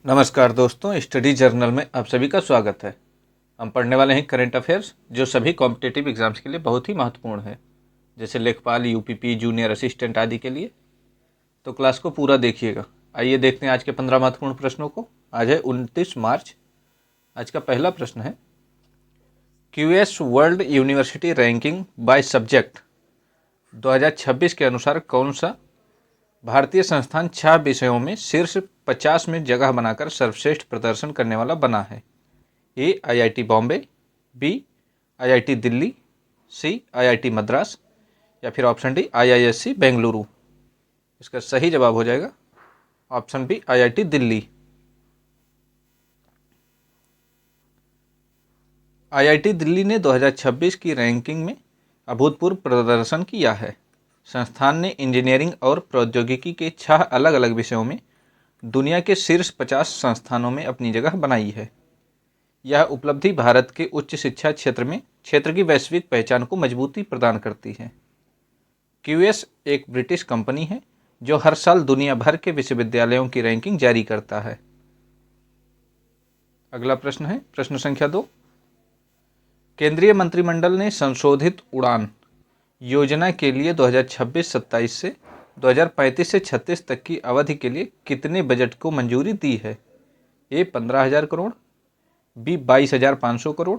नमस्कार दोस्तों, study journal में आप सभी का स्वागत है। हम पढ़ने वाले हैं करंट अफेयर्स जो सभी कॉम्पिटिटिव एग्जाम्स के लिए बहुत ही महत्वपूर्ण है, जैसे लेखपाल, यूपीपी, जूनियर असिस्टेंट आदि के लिए। तो क्लास को पूरा देखिएगा। आइए देखते हैं आज के 15 महत्वपूर्ण प्रश्नों को। आज है 29 मार्च। आज का पहला प्रश्न है, QS world university ranking by subject 2026 के अनुसार कौन सा भारतीय संस्थान 6 विषयों में शीर्ष 50 में जगह बनाकर सर्वश्रेष्ठ प्रदर्शन करने वाला बना है? A IIT Bombay, B IIT Delhi, C IIT Madras या फिर ऑप्शन डी आईआईएससी बेंगलुरु। इसका सही जवाब हो जाएगा option B IIT Delhi. IIT Delhi ने 2026 की रैंकिंग में अभूतपूर्व प्रदर्शन किया है। संस्थान ने इंजीनियरिंग और प्रौद्योगिकी के 6 अलग अलग विषयों में दुनिया के शीर्ष 50 संस्थानों में अपनी जगह बनाई है। यह उपलब्धि भारत के उच्च शिक्षा क्षेत्र की वैश्विक पहचान को मजबूती प्रदान करती है। क्यूएस एक ब्रिटिश कंपनी है जो हर साल दुनिया भर के विश्वविद्यालयों की रैंकिंग जारी करता है। अगला प्रश्न है प्रश्न संख्या 2। केंद्रीय मंत्रिमंडल ने संशोधित उड़ान योजना के लिए 2026-27 से 2035 से 36 तक की अवधि के लिए कितने बजट को मंजूरी दी है? ए 15,000 करोड़, बी 22,500 करोड़,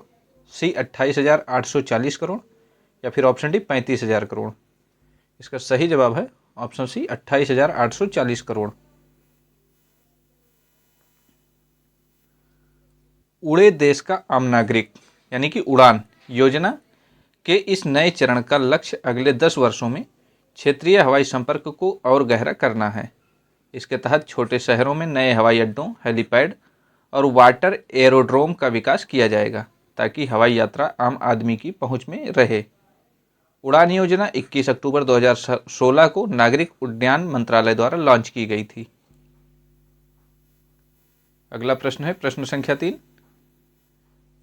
सी 28,840 करोड़ या फिर ऑप्शन डी 35,000 करोड़। इसका सही जवाब है ऑप्शन सी 28,840 करोड़। उड़े देश का आम नागरिक यानी कि उड़ान योजना के इस नए चरण का लक्ष्य अगले 10 वर्षों में क्षेत्रीय हवाई संपर्क को और गहरा करना है। इसके तहत छोटे शहरों में नए हवाई अड्डों, हेलीपैड और वाटर एरोड्रोम का विकास किया जाएगा ताकि हवाई यात्रा आम आदमी की पहुंच में रहे। उड़ान योजना 21 अक्टूबर 2016 को नागरिक उड्डयन मंत्रालय द्वारा लॉन्च की गई थी। अगला प्रश्न है प्रश्न संख्या 3।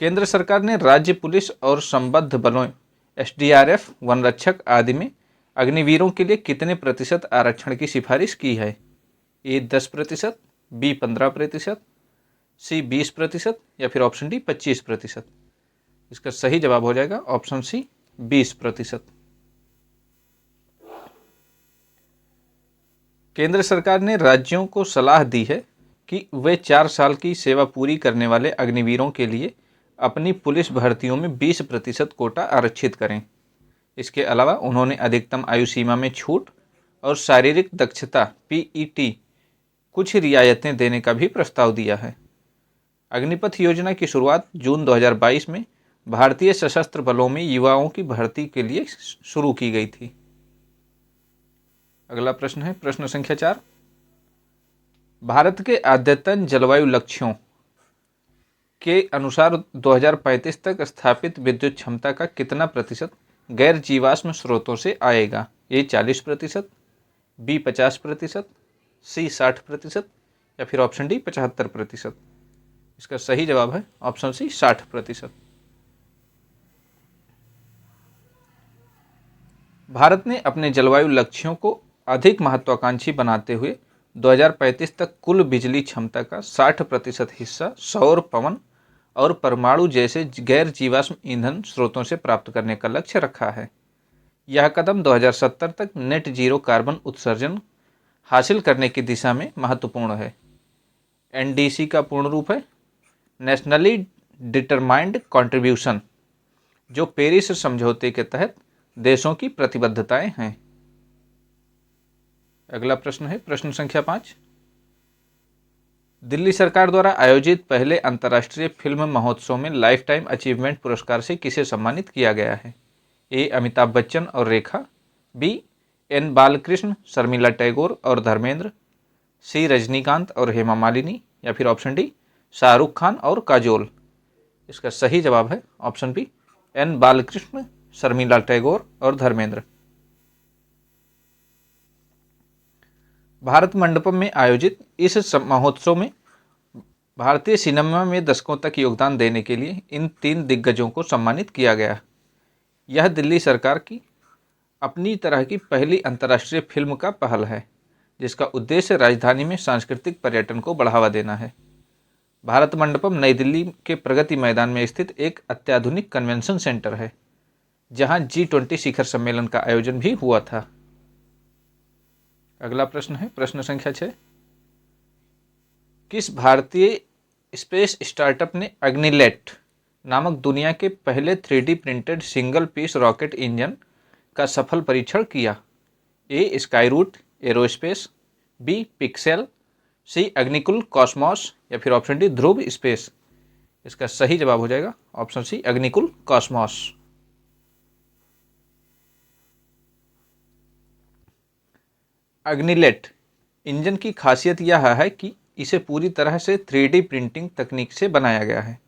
केंद्र सरकार ने राज्य पुलिस और संबद्ध बलों एसडीआरएफ, वन रक्षक आदि में अग्निवीरों के लिए कितने प्रतिशत आरक्षण की सिफारिश की है? ए 10%, बी 15%, सी 20% या फिर ऑप्शन डी 25%। इसका सही जवाब हो जाएगा ऑप्शन सी 20%। केंद्र सरकार ने राज्यों को सलाह दी है कि वे 4 साल की सेवा पूरी करने वाले अग्निवीरों के लिए अपनी पुलिस भर्तियों में 20% कोटा आरक्षित करें। इसके अलावा उन्होंने अधिकतम आयु सीमा में छूट और शारीरिक दक्षता पीईटी कुछ रियायतें देने का भी प्रस्ताव दिया है। अग्निपथ योजना की शुरुआत जून 2022 में भारतीय सशस्त्र बलों में युवाओं की भर्ती के लिए शुरू की गई थी। अगला प्रश्न है प्रश्न संख्या 4। भारत के अद्यतन जलवायु लक्ष्यों के अनुसार 2035 तक स्थापित विद्युत क्षमता का कितना प्रतिशत गैर जीवाश्म स्रोतों से आएगा? ए 40%, बी 50%, सी 60% या फिर ऑप्शन डी 75%। इसका सही जवाब है ऑप्शन सी 60%। भारत ने अपने जलवायु लक्ष्यों को अधिक महत्वाकांक्षी बनाते हुए 2035 तक कुल बिजली क्षमता का 60% हिस्सा सौर, पवन और परमाणु जैसे गैर जीवाश्म ईंधन स्रोतों से प्राप्त करने का लक्ष्य रखा है। यह कदम 2070 तक नेट जीरो कार्बन उत्सर्जन हासिल करने की दिशा में महत्वपूर्ण है। एनडीसी का पूर्ण रूप है नेशनली डिटरमाइंड कंट्रीब्यूशन, जो पेरिस समझौते के तहत देशों की प्रतिबद्धताएं हैं। अगला प्रश्न है प्रश्न संख्या 5। दिल्ली सरकार द्वारा आयोजित पहले अंतर्राष्ट्रीय फिल्म महोत्सव में लाइफ टाइम अचीवमेंट पुरस्कार से किसे सम्मानित किया गया है? ए अमिताभ बच्चन और रेखा, बी एन बालकृष्ण, शर्मिला टैगोर और धर्मेंद्र, सी रजनीकांत और हेमा मालिनी या फिर ऑप्शन डी शाहरुख खान और काजोल। इसका सही जवाब है option B N Balakrishna, Sharmila Tagore और धर्मेंद्र। भारत मंडपम में आयोजित इस महोत्सव में भारतीय सिनेमा में दशकों तक योगदान देने के लिए इन 3 दिग्गजों को सम्मानित किया गया। यह दिल्ली सरकार की अपनी तरह की पहली अंतर्राष्ट्रीय फिल्म का पहल है, जिसका उद्देश्य राजधानी में सांस्कृतिक पर्यटन को बढ़ावा देना है। भारत मंडपम नई दिल्ली के प्रगति मैदान में स्थित एक अत्याधुनिक कन्वेंशन सेंटर है, जहां G20 शिखर सम्मेलन का आयोजन भी हुआ था। अगला प्रश्न है प्रश्न संख्या 6। किस भारतीय स्पेस स्टार्टअप ने अग्निलेट नामक दुनिया के पहले 3D printed single piece rocket engine का सफल परीक्षण किया? A Skyroot Aerospace, B Pixel, C Agnikul Cosmos या फिर ऑप्शन डी ध्रुव स्पेस। इसका सही जवाब हो जाएगा option C Agnikul Cosmos. Agnilet engine की खासियत यह है कि इसे पूरी तरह से 3D प्रिंटिंग तकनीक से बनाया गया है,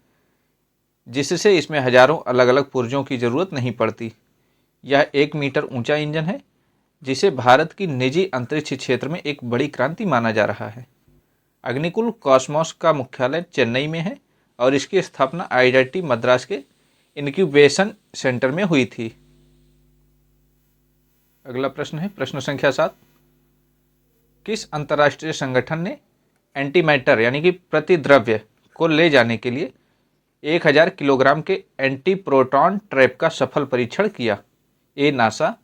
जिससे इसमें हजारों अलग अलग पुर्जों की ज़रूरत नहीं पड़ती। यह 1 मीटर ऊंचा इंजन है, जिसे भारत की निजी अंतरिक्ष क्षेत्र में एक बड़ी क्रांति माना जा रहा है। अग्निकुल कॉस्मॉस का मुख्यालय चेन्नई में है और इसकी स्थापना IIT मद्रास के इनक्यूबेशन सेंटर में हुई थी। अगला प्रश्न है प्रश्न संख्या 7। किस अंतर्राष्ट्रीय संगठन ने एंटीमैटर यानी कि प्रतिद्रव्य को ले जाने के लिए 1000 किलोग्राम के एंटी प्रोटॉन ट्रैप का सफल परीक्षण किया? ए नासा,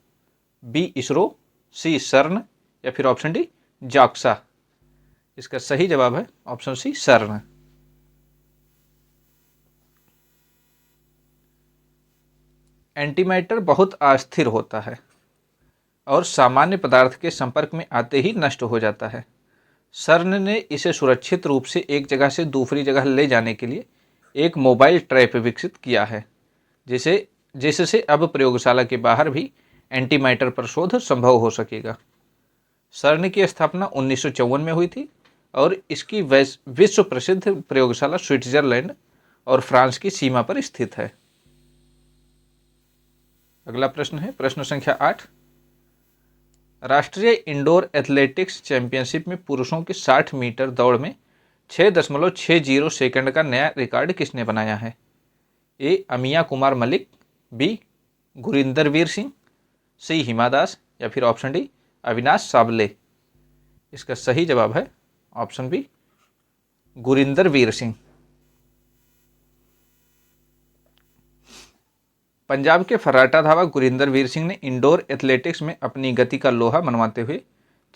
बी इसरो, सी सर्न या फिर ऑप्शन डी जॉक्सा। इसका सही जवाब है ऑप्शन सी सर्न। एंटीमैटर बहुत अस्थिर होता है और सामान्य पदार्थ के संपर्क में आते ही नष्ट हो जाता है। सर्न ने इसे सुरक्षित रूप से एक जगह से दूसरी जगह ले जाने के लिए एक मोबाइल ट्रैप विकसित किया है, जिससे अब प्रयोगशाला के बाहर भी एंटीमैटर पर शोध संभव हो सकेगा। सर्न की स्थापना 1954 में हुई थी और इसकी विश्व प्रसिद्ध प्रयोगशाला स्विट्जरलैंड और फ्रांस की सीमा पर स्थित है। अगला प्रश्न है प्रश्न संख्या 8। राष्ट्रीय इंडोर एथलेटिक्स चैंपियनशिप में पुरुषों की 60 मीटर दौड़ में 6.60 सेकंड का नया रिकॉर्ड किसने बनाया है? ए अमिया कुमार मलिक, बी गुरिंदर वीर सिंह, सी हिमा दास या फिर ऑप्शन डी अविनाश साबले। इसका सही जवाब है ऑप्शन बी गुरिंदर वीर सिंह। पंजाब के फर्राटा धावा गुरिंदर वीर सिंह ने इंडोर एथलेटिक्स में अपनी गति का लोहा मनवाते हुए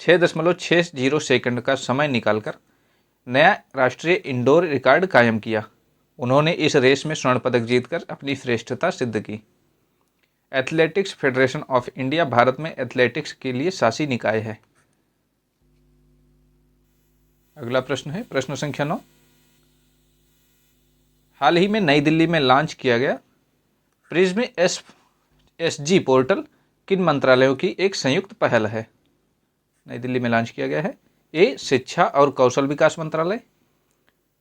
6.60 सेकंड का समय निकालकर नया राष्ट्रीय इंडोर रिकॉर्ड कायम किया। उन्होंने इस रेस में स्वर्ण पदक जीतकर अपनी श्रेष्ठता सिद्ध की। Athletics federation of India Bharat में एथलेटिक्स के लिए शासी निकाय है। अगला प्रश्न है प्रश्न संख्या 9। हाल ही में नई दिल्ली में लॉन्च किया गया प्रिज्म SG पोर्टल किन मंत्रालयों की एक संयुक्त पहल है? नई दिल्ली में लॉन्च किया गया है। ए शिक्षा और कौशल विकास मंत्रालय,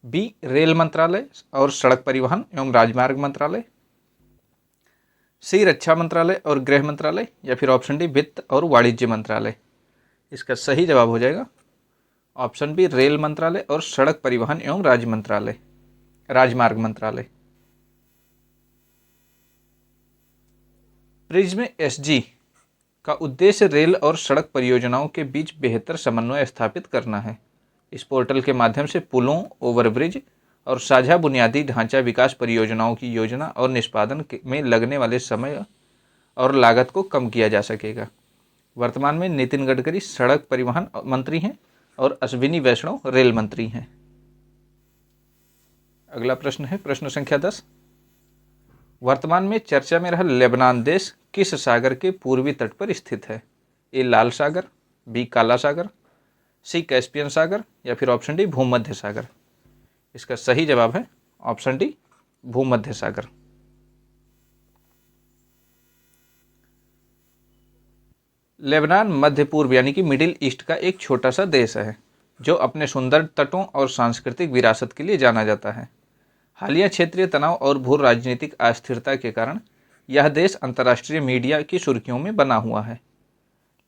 बी रेल मंत्रालय और सड़क परिवहन एवं राजमार्ग मंत्रालय, सी रक्षा मंत्रालय और गृह मंत्रालय या फिर ऑप्शन डी वित्त और वाणिज्य मंत्रालय। इसका सही जवाब हो जाएगा ऑप्शन बी रेल मंत्रालय और सड़क परिवहन एवं राजमार्ग मंत्रालय। प्रिज्म SG का उद्देश्य रेल और सड़क परियोजनाओं के बीच बेहतर समन्वय स्थापित करना है। इस पोर्टल के माध्यम से पुलों, ओवरब्रिज और साझा बुनियादी ढांचा विकास परियोजनाओं की योजना और निष्पादन में लगने वाले समय और लागत को कम किया जा सकेगा। वर्तमान में नितिन गडकरी सड़क परिवहन मंत्री हैं और अश्विनी वैष्णव रेल मंत्री हैं। अगला प्रश्न है प्रश्न संख्या 10। वर्तमान में चर्चा में रहा लेबनान देश किस सागर के पूर्वी तट पर स्थित है? ए लाल सागर, बी काला सागर, सी कैस्पियन सागर या फिर ऑप्शन डी भूमध्य सागर। इसका सही जवाब है ऑप्शन डी भूमध्य सागर। लेबनान मध्य पूर्व यानी कि मिडिल ईस्ट का एक छोटा सा देश है, जो अपने सुंदर तटों और सांस्कृतिक विरासत के लिए जाना जाता है। हालिया क्षेत्रीय तनाव और भू राजनीतिक अस्थिरता के कारण यह देश अंतर्राष्ट्रीय मीडिया की सुर्खियों में बना हुआ है।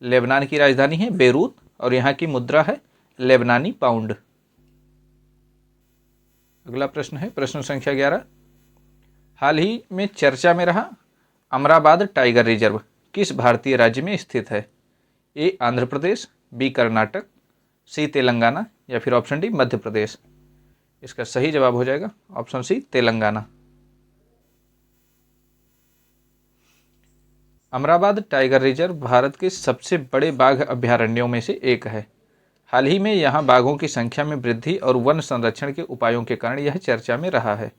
लेबनान की राजधानी है बेरूत और यहाँ की मुद्रा है लेबनानी पाउंड। अगला प्रश्न है प्रश्न संख्या 11। हाल ही में चर्चा में रहा अमराबाद टाइगर रिजर्व किस भारतीय राज्य में स्थित है? ए आंध्र प्रदेश, बी कर्नाटक, सी तेलंगाना या फिर ऑप्शन डी मध्य प्रदेश। इसका सही जवाब हो जाएगा option C Telangana. Amrabad tiger reserve Bharat के सबसे बड़े बाघ अभयारण्यों में से एक है। हाल ही में यहाँ बाघों की संख्या में वृद्धि और वन संरक्षण के उपायों के कारण यह चर्चा में रहा है।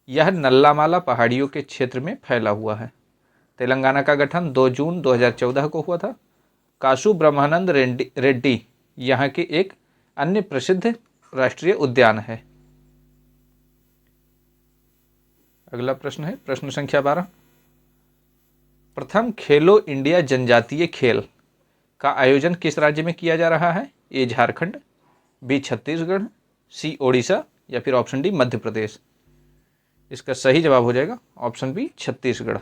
यह नल्लामाला पहाड़ियों के क्षेत्र में फैला हुआ है। तेलंगाना का गठन 2 जून 2014 को हुआ था। कासु ब्रह्मानंद रेड्डी यहाँ के एक अन्य प्रसिद्ध राष्ट्रीय उद्यान है। अगला प्रश्न है प्रश्न संख्या 12। प्रथम खेलो इंडिया जनजातीय खेल का आयोजन किस राज्य में किया जा रहा है? ए झारखंड, बी छत्तीसगढ़, सी ओडिशा या फिर ऑप्शन डी मध्य प्रदेश। इसका सही जवाब हो जाएगा ऑप्शन बी छत्तीसगढ़।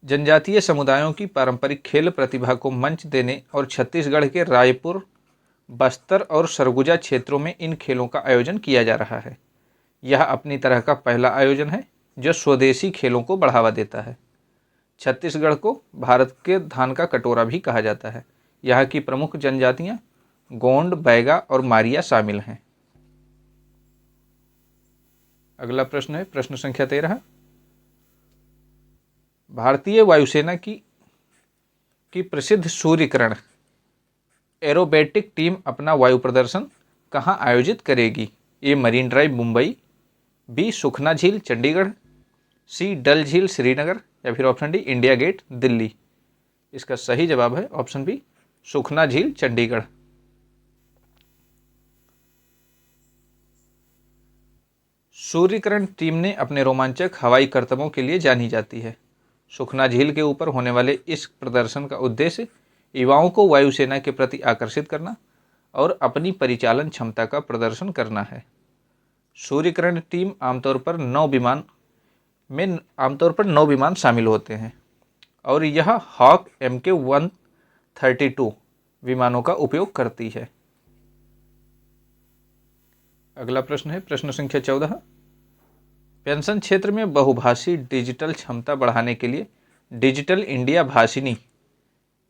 जनजातीय समुदायों की पारंपरिक खेल प्रतिभा को मंच देने और छत्तीसगढ़ के रायपुर, बस्तर और सरगुजा क्षेत्रों में इन खेलों का आयोजन किया जा रहा है। यह अपनी तरह का पहला आयोजन है जो स्वदेशी खेलों को बढ़ावा देता है। छत्तीसगढ़ को भारत के धान का कटोरा भी कहा जाता है। यहाँ की प्रमुख जनजातियाँ गोंड, बैगा और मारिया शामिल हैं। अगला प्रश्न है प्रश्न संख्या 13। भारतीय वायुसेना की प्रसिद्ध सूर्यकिरण एरोबेटिक टीम अपना वायु प्रदर्शन कहाँ आयोजित करेगी? A Marine Drive Mumbai, B Sukhna झील चंडीगढ़, सी डल झील श्रीनगर या फिर option D India Gate Delhi. इसका सही जवाब है ऑप्शन बी सुखना झील चंडीगढ़। सूर्यकिरण टीम ने अपने रोमांचक हवाई करतबों के लिए जानी जाती है। सुखना झील के ऊपर होने वाले इस प्रदर्शन का उद्देश्य युवाओं को वायुसेना के प्रति आकर्षित करना और अपनी परिचालन क्षमता का प्रदर्शन करना है। सूर्यकिरण टीम आमतौर पर 9 विमान शामिल होते हैं और यह हॉक MK-132 विमानों का उपयोग करती है। अगला प्रश्न है प्रश्न संख्या 14। पेंशन क्षेत्र में बहुभाषी डिजिटल क्षमता बढ़ाने के लिए डिजिटल इंडिया भाषिनी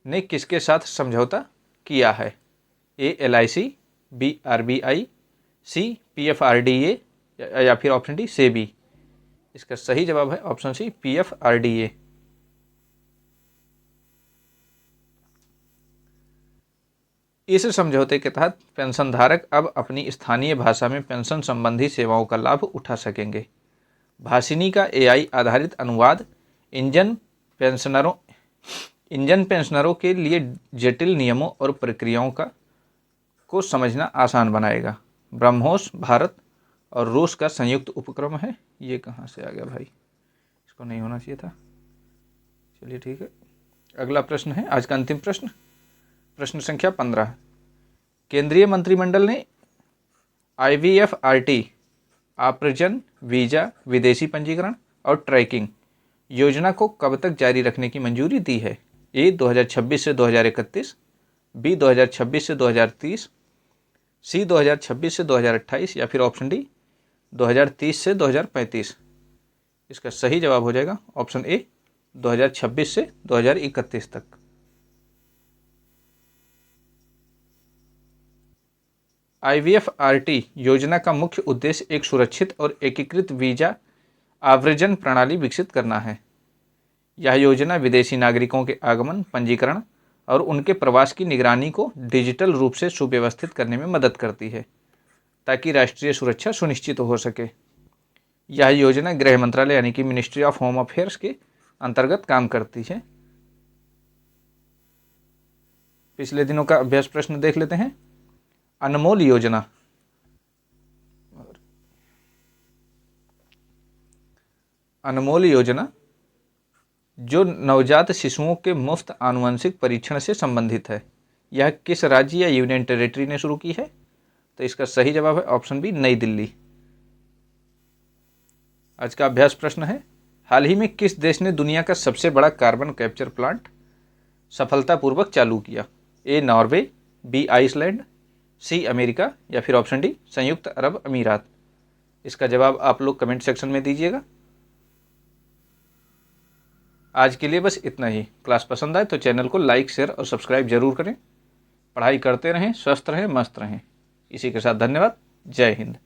ने किसके साथ समझौता किया है? ए LIC, बी RBI, सी PFRDA या फिर ऑप्शन डी सेबी। इसका सही जवाब है ऑप्शन सी PFRDA। इस समझौते के तहत पेंशनधारक अब अपनी स्थानीय भाषा में पेंशन संबंधी सेवाओं का लाभ उठा सकेंगे। भाषिनी का AI आधारित अनुवाद इंजन पेंशनरों के लिए जटिल नियमों और प्रक्रियाओं को समझना आसान बनाएगा। ब्रह्मोस भारत और रूस का संयुक्त उपक्रम है। ये कहाँ से आ गया भाई, इसको नहीं होना चाहिए था। चलिए ठीक है। अगला प्रश्न है आज का अंतिम प्रश्न, प्रश्न संख्या 15। केंद्रीय मंत्रिमंडल ने IVFRT आप्रजन, वीजा, विदेशी पंजीकरण और ट्रैकिंग योजना को कब तक जारी रखने की मंजूरी दी है? ए 2026 से 2031, बी 2026 से 2030, सी 2026 से 2028 या फिर ऑप्शन डी 2030 से 2035। इसका सही जवाब हो जाएगा ऑप्शन ए 2026 से 2031 तक। IVFRT योजना का मुख्य उद्देश्य एक सुरक्षित और एकीकृत वीजा आव्रजन प्रणाली विकसित करना है। यह योजना विदेशी नागरिकों के आगमन, पंजीकरण और उनके प्रवास की निगरानी को डिजिटल रूप से सुव्यवस्थित करने में मदद करती है ताकि राष्ट्रीय सुरक्षा सुनिश्चित हो सके। यह योजना गृह मंत्रालय यानी कि मिनिस्ट्री ऑफ होम अफेयर्स के अंतर्गत काम करती है। पिछले दिनों का अभ्यास प्रश्न देख लेते हैं। अनमोल योजना, अनमोल योजना जो नवजात शिशुओं के मुफ्त आनुवंशिक परीक्षण से संबंधित है, यह किस राज्य या यूनियन टेरिटरी ने शुरू की है? तो इसका सही जवाब है ऑप्शन बी नई दिल्ली। आज का अभ्यास प्रश्न है, हाल ही में किस देश ने दुनिया का सबसे बड़ा कार्बन कैप्चर प्लांट सफलतापूर्वक चालू किया? A Norway, B Iceland, C America या फिर ऑप्शन डी संयुक्त अरब अमीरात। इसका जवाब आप लोग कमेंट सेक्शन में दीजिएगा। आज के लिए बस इतना ही। क्लास पसंद आए तो चैनल को लाइक, शेयर और सब्सक्राइब जरूर करें। पढ़ाई करते रहें, स्वस्थ रहें, मस्त रहें। इसी के साथ धन्यवाद। जय हिंद।